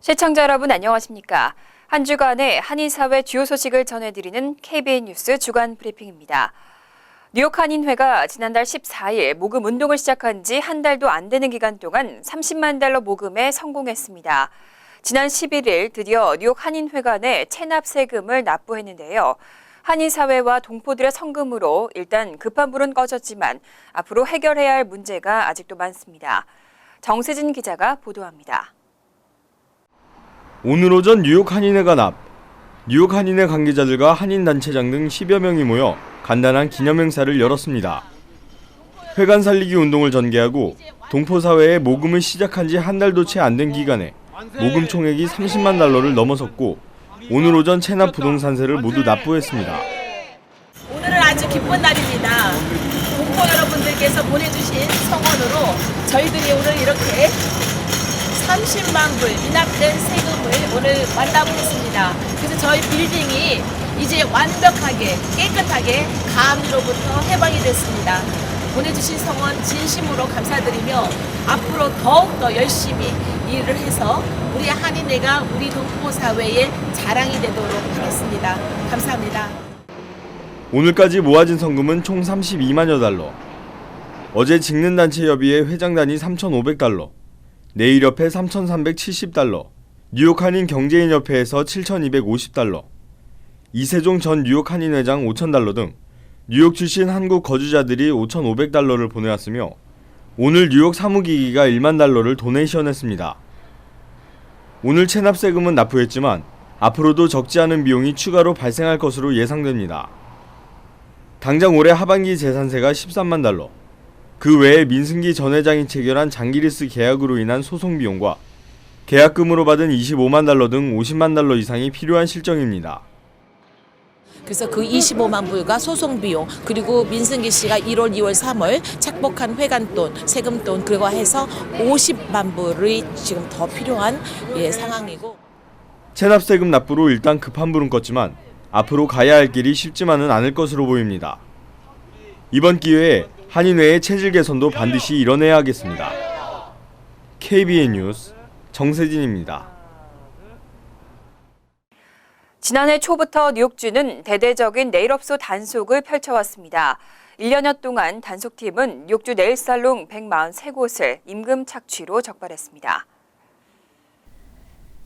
시청자 여러분 안녕하십니까? 한 주간의 한인사회 주요 소식을 전해드리는 KBN 뉴스 주간 브리핑입니다. 뉴욕 한인회가 지난달 14일 모금 운동을 시작한 지 한 달도 안 되는 기간 동안 30만 달러 모금에 성공했습니다. 지난 11일 드디어 뉴욕 한인회관에 체납 세금을 납부했는데요. 한인사회와 동포들의 성금으로 일단 급한 불은 꺼졌지만 앞으로 해결해야 할 문제가 아직도 많습니다. 정세진 기자가 보도합니다. 오늘 오전 뉴욕 한인회관 앞, 뉴욕 한인회 관계자들과 한인단체장 등 10여 명이 모여 간단한 기념행사를 열었습니다. 회관 살리기 운동을 전개하고 동포사회에 모금을 시작한 지 한 달도 채 안 된 기간에 모금 총액이 30만 달러를 넘어섰고 오늘 오전 체납 부동산세를 모두 납부했습니다. 오늘은 아주 기쁜 날입니다. 동포 여러분들께서 보내주신 성원으로 저희들이 오늘 이렇게 30만 불 미납된 세금을 오늘 완납했습니다. 그래서 저희 빌딩이 이제 완벽하게 깨끗하게 가압류로부터 해방이 됐습니다. 보내주신 성원 진심으로 감사드리며 앞으로 더욱더 열심히 일을 해서 우리 한인회가 우리 동포 사회의 자랑이 되도록 하겠습니다. 감사합니다. 오늘까지 모아진 성금은 총 32만여 달러. 어제 직능단체협의회 회장단이 3,500달러. 내일협회 3,370달러, 뉴욕 한인 경제인협회에서 7,250달러, 이세종 전 뉴욕 한인회장 5,000달러 등 뉴욕 출신 한국 거주자들이 5,500달러를 보내왔으며 오늘 뉴욕 사무기기가 1만 달러를 도네이션했습니다. 오늘 체납 세금은 납부했지만 앞으로도 적지 않은 비용이 추가로 발생할 것으로 예상됩니다. 당장 올해 하반기 재산세가 13만 달러, 그 외에 민승기 전 회장이 체결한 장기리스 계약으로 인한 소송 비용과 계약금으로 받은 25만 달러 등 50만 달러 이상이 필요한 실정입니다. 그래서 그 25만 불과 소송 비용 그리고 민승기 씨가 1월, 2월, 3월 착복한 회관돈, 세금돈 그거 해서 50만 불이 지금 더 필요한 상황이고 체납세금 납부로 일단 급한 불은 껐지만 앞으로 가야 할 길이 쉽지만은 않을 것으로 보입니다. 이번 기회에 한인회의 체질 개선도 반드시 이뤄내야 하겠습니다. KBN 뉴스 정세진입니다. 지난해 초부터 뉴욕주는 대대적인 네일업소 단속을 펼쳐왔습니다. 1년여 동안 단속팀은 뉴욕주 네일살롱 143곳을 임금 착취로 적발했습니다.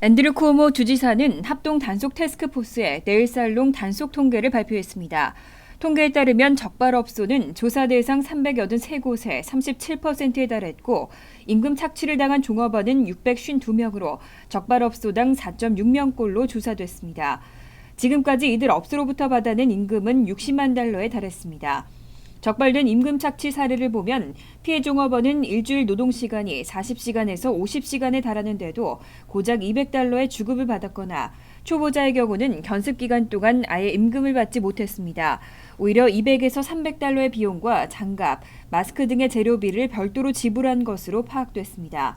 앤드류 쿠오모 주지사는 합동 단속 태스크포스의 네일살롱 단속 통계를 발표했습니다. 통계에 따르면 적발업소는 조사 대상 383곳에 37%에 달했고 임금 착취를 당한 종업원은 652명으로 적발업소당 4.6명꼴로 조사됐습니다. 지금까지 이들 업소로부터 받아낸 임금은 60만 달러에 달했습니다. 적발된 임금 착취 사례를 보면 피해 종업원은 일주일 노동시간이 40시간에서 50시간에 달하는데도 고작 200달러의 주급을 받았거나 초보자의 경우는 견습기간 동안 아예 임금을 받지 못했습니다. 오히려 200에서 300달러의 비용과 장갑, 마스크 등의 재료비를 별도로 지불한 것으로 파악됐습니다.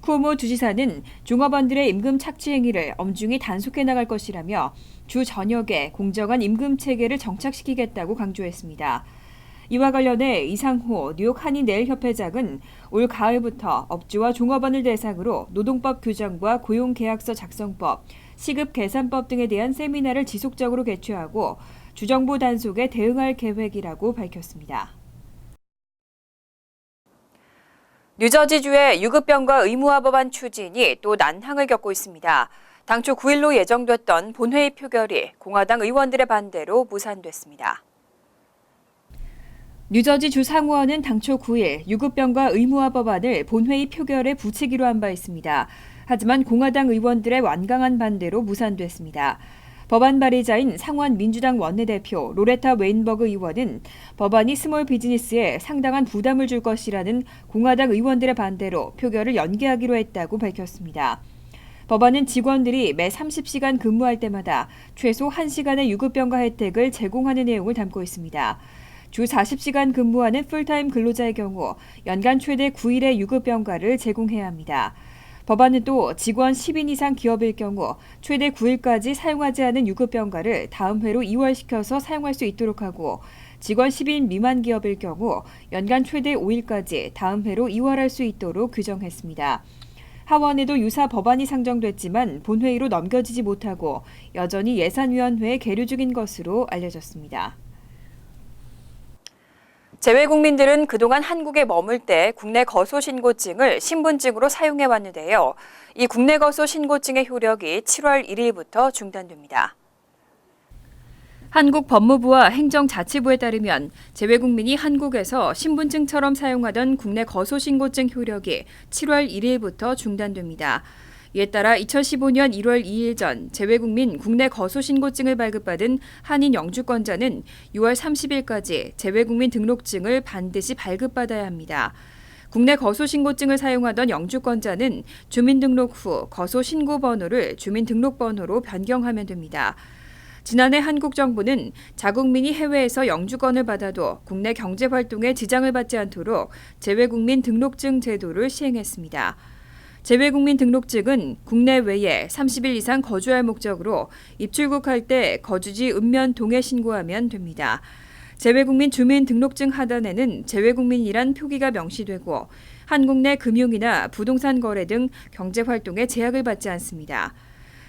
쿠오모 주지사는 종업원들의 임금 착취 행위를 엄중히 단속해 나갈 것이라며 주 전역에 공정한 임금 체계를 정착시키겠다고 강조했습니다. 이와 관련해 이상호 뉴욕 한인 네일협회장은 올 가을부터 업주와 종업원을 대상으로 노동법 규정과 고용계약서 작성법, 시급계산법 등에 대한 세미나를 지속적으로 개최하고 주정부 단속에 대응할 계획이라고 밝혔습니다. 뉴저지주의 유급병과 의무화 법안 추진이 또 난항을 겪고 있습니다. 당초 9일로 예정됐던 본회의 표결이 공화당 의원들의 반대로 무산됐습니다. 뉴저지 주 상원은 당초 9일 유급병과 의무화 법안을 본회의 표결에 붙이기로 한 바 있습니다. 하지만 공화당 의원들의 완강한 반대로 무산됐습니다. 법안 발의자인 상원 민주당 원내대표 로레타 웨인버그 의원은 법안이 스몰 비즈니스에 상당한 부담을 줄 것이라는 공화당 의원들의 반대로 표결을 연기하기로 했다고 밝혔습니다. 법안은 직원들이 매 30시간 근무할 때마다 최소 1시간의 유급병가 혜택을 제공하는 내용을 담고 있습니다. 주 40시간 근무하는 풀타임 근로자의 경우 연간 최대 9일의 유급병가를 제공해야 합니다. 법안은 또 직원 10인 이상 기업일 경우 최대 9일까지 사용하지 않은 유급병가를 다음 해로 이월시켜서 사용할 수 있도록 하고 직원 10인 미만 기업일 경우 연간 최대 5일까지 다음 해로 이월할 수 있도록 규정했습니다. 하원에도 유사 법안이 상정됐지만 본회의로 넘겨지지 못하고 여전히 예산위원회에 계류 중인 것으로 알려졌습니다. 재외국민들은 그동안 한국에 머물 때 국내 거소 신고증을 신분증으로 사용해 왔는데요. 이 국내 거소 신고증의 효력이 7월 1일부터 중단됩니다. 한국 법무부와 행정자치부에 따르면 재외국민이 한국에서 신분증처럼 사용하던 국내 거소신고증 효력이 7월 1일부터 중단됩니다. 이에 따라 2015년 1월 2일 전 재외국민 국내 거소신고증을 발급받은 한인 영주권자는 6월 30일까지 재외국민 등록증을 반드시 발급받아야 합니다. 국내 거소신고증을 사용하던 영주권자는 주민등록 후 거소신고번호를 주민등록번호로 변경하면 됩니다. 지난해 한국 정부는 자국민이 해외에서 영주권을 받아도 국내 경제활동에 지장을 받지 않도록 재외국민 등록증 제도를 시행했습니다. 재외국민 등록증은 국내 외에 30일 이상 거주할 목적으로 입출국할 때 거주지 읍면 동에 신고하면 됩니다. 재외국민 주민등록증 하단에는 재외국민이란 표기가 명시되고 한국 내 금융이나 부동산 거래 등 경제활동에 제약을 받지 않습니다.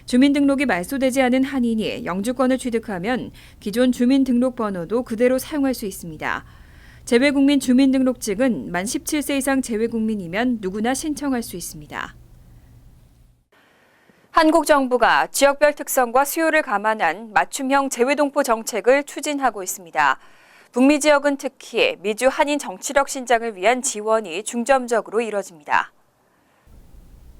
주민등록이 말소되지 않은 한인이 영주권을 취득하면 기존 주민등록번호도 그대로 사용할 수 있습니다. 재외국민 주민등록증은 만 17세 이상 재외국민이면 누구나 신청할 수 있습니다. 한국 정부가 지역별 특성과 수요를 감안한 맞춤형 재외동포 정책을 추진하고 있습니다. 북미 지역은 특히 미주 한인 정치력 신장을 위한 지원이 중점적으로 이뤄집니다.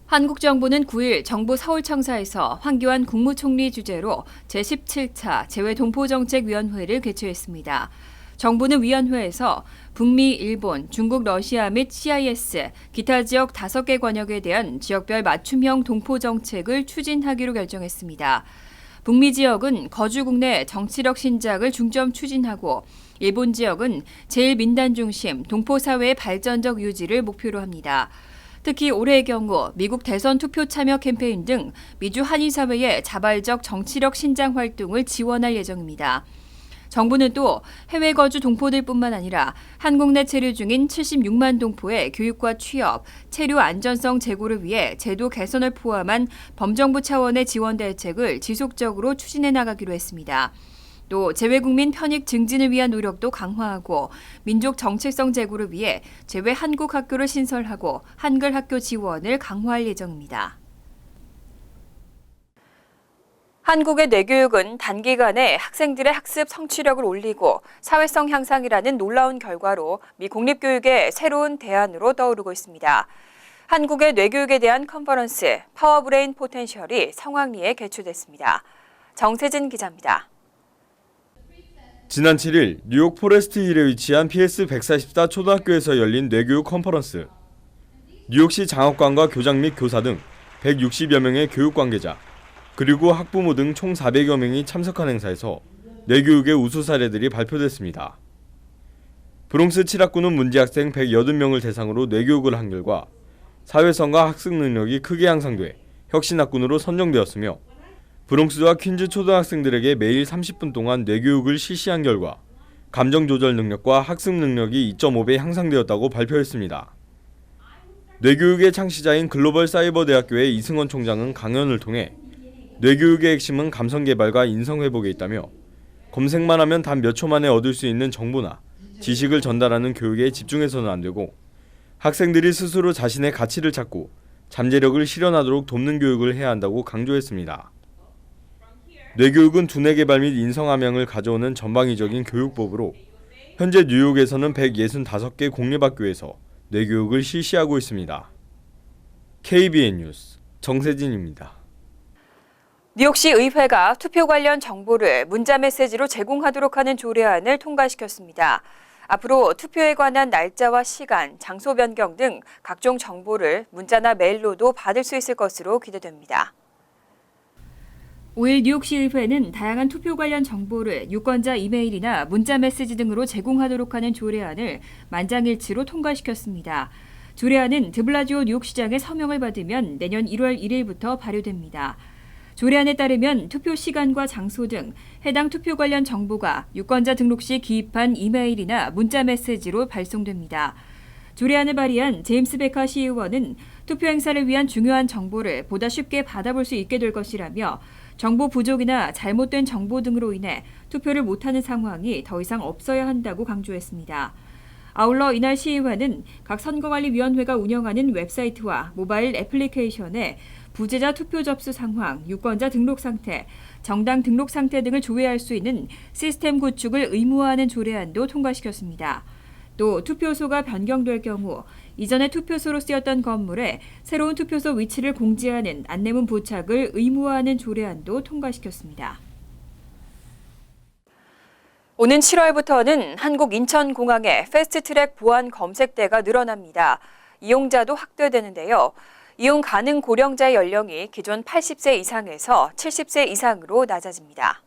한국 정부는 9일 정부 서울청사에서 황교안 국무총리 주재로 제17차 재외동포정책위원회를 개최했습니다. 정부는 위원회에서 북미, 일본, 중국, 러시아 및 CIS, 기타 지역 5개 권역에 대한 지역별 맞춤형 동포 정책을 추진하기로 결정했습니다. 북미 지역은 거주국 내 정치력 신장을 중점 추진하고 일본 지역은 제1민단 중심 동포사회의 발전적 유지를 목표로 합니다. 특히 올해의 경우 미국 대선 투표 참여 캠페인 등 미주 한인사회의 자발적 정치력 신장 활동을 지원할 예정입니다. 정부는 또 해외 거주 동포들뿐만 아니라 한국 내 체류 중인 76만 동포의 교육과 취업, 체류 안전성 제고를 위해 제도 개선을 포함한 범정부 차원의 지원 대책을 지속적으로 추진해 나가기로 했습니다. 또 재외국민 편익 증진을 위한 노력도 강화하고 민족 정체성 제고를 위해 재외 한국 학교를 신설하고 한글 학교 지원을 강화할 예정입니다. 한국의 뇌교육은 단기간에 학생들의 학습 성취력을 올리고 사회성 향상이라는 놀라운 결과로 미 공립교육의 새로운 대안으로 떠오르고 있습니다. 한국의 뇌교육에 대한 컨퍼런스 파워브레인 포텐셜이 성황리에 개최됐습니다. 정세진 기자입니다. 지난 7일 뉴욕 포레스트 힐에 위치한 PS 144 초등학교에서 열린 뇌교육 컨퍼런스. 뉴욕시 장학관과 교장 및 교사 등 160여 명의 교육 관계자, 그리고 학부모 등 총 400여 명이 참석한 행사에서 뇌교육의 우수 사례들이 발표됐습니다. 브롱스 7학구는 문제 학생 180명을 대상으로 뇌교육을 한 결과 사회성과 학습 능력이 크게 향상돼 혁신학군으로 선정되었으며 브롱스와 퀸즈 초등학생들에게 매일 30분 동안 뇌교육을 실시한 결과 감정조절 능력과 학습 능력이 2.5배 향상되었다고 발표했습니다. 뇌교육의 창시자인 글로벌 사이버 대학교의 이승원 총장은 강연을 통해 뇌교육의 핵심은 감성개발과 인성회복에 있다며 검색만 하면 단 몇 초 만에 얻을 수 있는 정보나 지식을 전달하는 교육에 집중해서는 안 되고 학생들이 스스로 자신의 가치를 찾고 잠재력을 실현하도록 돕는 교육을 해야 한다고 강조했습니다. 뇌교육은 두뇌 개발 및 인성함양을 가져오는 전방위적인 교육법으로 현재 뉴욕에서는 165개 공립학교에서 뇌교육을 실시하고 있습니다. KBN 뉴스 정세진입니다. 뉴욕시 의회가 투표 관련 정보를 문자메시지로 제공하도록 하는 조례안을 통과시켰습니다. 앞으로 투표에 관한 날짜와 시간, 장소 변경 등 각종 정보를 문자나 메일로도 받을 수 있을 것으로 기대됩니다. 5일 뉴욕시 의회는 다양한 투표 관련 정보를 유권자 이메일이나 문자메시지 등으로 제공하도록 하는 조례안을 만장일치로 통과시켰습니다. 조례안은 드블라지오 뉴욕시장의 서명을 받으면 내년 1월 1일부터 발효됩니다. 조례안에 따르면 투표 시간과 장소 등 해당 투표 관련 정보가 유권자 등록 시 기입한 이메일이나 문자 메시지로 발송됩니다. 조례안을 발의한 제임스 베커 시의원은 투표 행사를 위한 중요한 정보를 보다 쉽게 받아볼 수 있게 될 것이라며 정보 부족이나 잘못된 정보 등으로 인해 투표를 못하는 상황이 더 이상 없어야 한다고 강조했습니다. 아울러 이날 시의회는 각 선거관리위원회가 운영하는 웹사이트와 모바일 애플리케이션에 부재자 투표 접수 상황, 유권자 등록 상태, 정당 등록 상태 등을 조회할 수 있는 시스템 구축을 의무화하는 조례안도 통과시켰습니다. 또 투표소가 변경될 경우 이전에 투표소로 쓰였던 건물에 새로운 투표소 위치를 공지하는 안내문 부착을 의무화하는 조례안도 통과시켰습니다. 오는 7월부터는 한국 인천공항에 패스트트랙 보안 검색대가 늘어납니다. 이용자도 확대되는데요. 이용 가능 고령자의 연령이 기존 80세 이상에서 70세 이상으로 낮아집니다.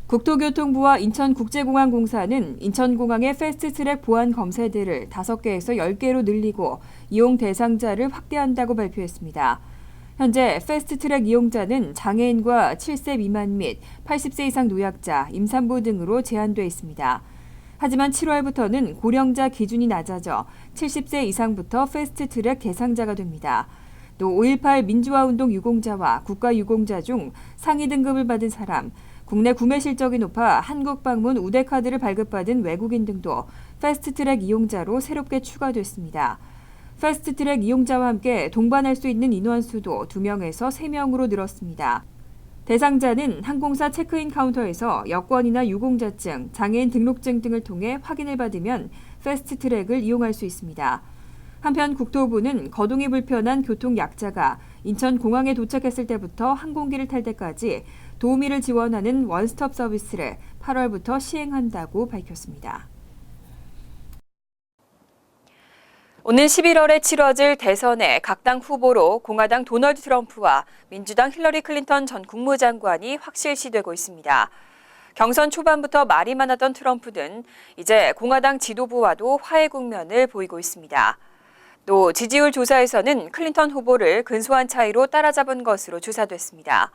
국토교통부와 인천국제공항공사는 인천공항의 패스트트랙 보안 검색대를 5개에서 10개로 늘리고 이용 대상자를 확대한다고 발표했습니다. 현재 패스트트랙 이용자는 장애인과 7세 미만 및 80세 이상 노약자, 임산부 등으로 제한돼 있습니다. 하지만 7월부터는 고령자 기준이 낮아져 70세 이상부터 패스트트랙 대상자가 됩니다. 또 5.18 민주화운동 유공자와 국가유공자 중 상위 등급을 받은 사람, 국내 구매 실적이 높아 한국 방문 우대카드를 발급받은 외국인 등도 패스트트랙 이용자로 새롭게 추가됐습니다. 패스트트랙 이용자와 함께 동반할 수 있는 인원 수도 2명에서 3명으로 늘었습니다. 대상자는 항공사 체크인 카운터에서 여권이나 유공자증, 장애인 등록증 등을 통해 확인을 받으면 패스트트랙을 이용할 수 있습니다. 한편 국토부는 거동이 불편한 교통약자가 인천공항에 도착했을 때부터 항공기를 탈 때까지 도우미를 지원하는 원스톱 서비스를 8월부터 시행한다고 밝혔습니다. 오는 11월에 치러질 대선의 각 당 후보로 공화당 도널드 트럼프와 민주당 힐러리 클린턴 전 국무장관이 확실시되고 있습니다. 경선 초반부터 말이 많았던 트럼프는 이제 공화당 지도부와도 화해 국면을 보이고 있습니다. 또 지지율 조사에서는 클린턴 후보를 근소한 차이로 따라잡은 것으로 조사됐습니다.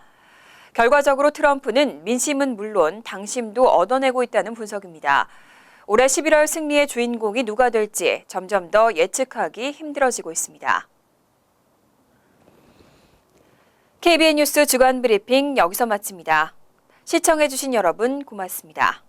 결과적으로 트럼프는 민심은 물론 당심도 얻어내고 있다는 분석입니다. 올해 11월 승리의 주인공이 누가 될지 점점 더 예측하기 힘들어지고 있습니다. KBN 뉴스 주간 브리핑 여기서 마칩니다. 시청해주신 여러분 고맙습니다.